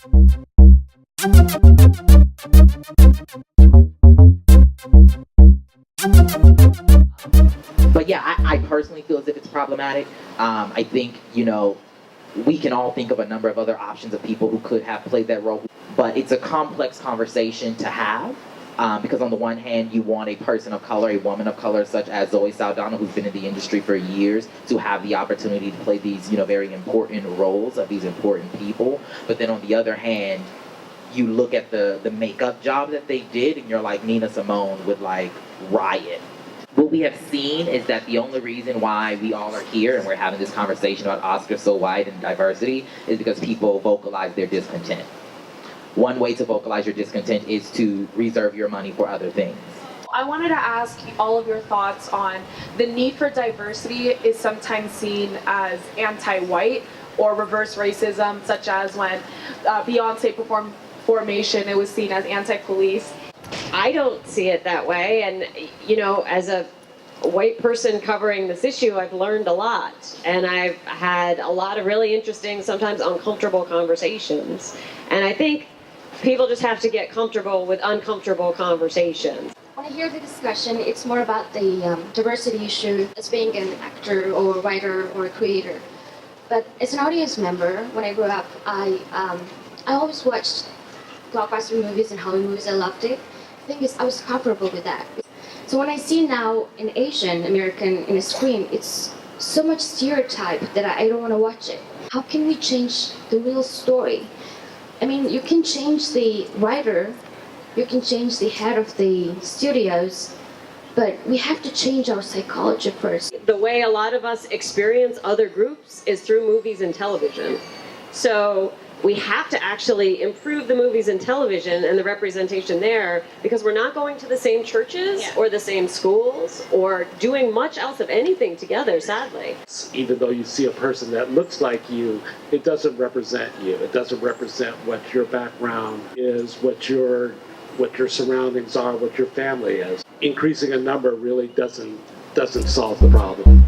But yeah, I personally feel as if it's problematic. I think, we can all think of a number of other options of people who could have played that role, but it's a complex conversation to have. Because on the one hand, you want a person of color, a woman of color, such as Zoe Saldana, who's been in the industry for years, to have the opportunity to play these, very important roles of these important people. But then on the other hand, you look at the makeup job that they did, and you're like, Nina Simone would like riot. What we have seen is that the only reason why we all are here and we're having this conversation about Oscars so wide and diversity is because people vocalize their discontent. One way to vocalize your discontent is to reserve your money for other things. I wanted to ask all of your thoughts on the need for diversity is sometimes seen as anti-white or reverse racism, such as when Beyonce performed Formation, it was seen as anti-police. I don't see it that way, and as a white person covering this issue, I've learned a lot, and I've had a lot of really interesting, sometimes uncomfortable conversations, and I think people just have to get comfortable with uncomfortable conversations. When I hear the discussion, it's more about the diversity issue as being an actor or a writer or a creator. But as an audience member, when I grew up, I always watched blockbuster movies and Hollywood movies. I loved it. The thing is, I was comfortable with that. So when I see now an Asian American in a screen, it's so much stereotype that I don't want to watch it. How can we change the real story? I mean, you can change the writer, you can change the head of the studios, but we have to change our psychology first. The way a lot of us experience other groups is through movies and television. So we have to actually improve the movies and television and the representation there, because we're not going to the same churches or the same schools or doing much else of anything together, sadly. Even though you see a person that looks like you, it doesn't represent you. It doesn't represent what your background is, what your surroundings are, what your family is. Increasing a number really doesn't solve the problem.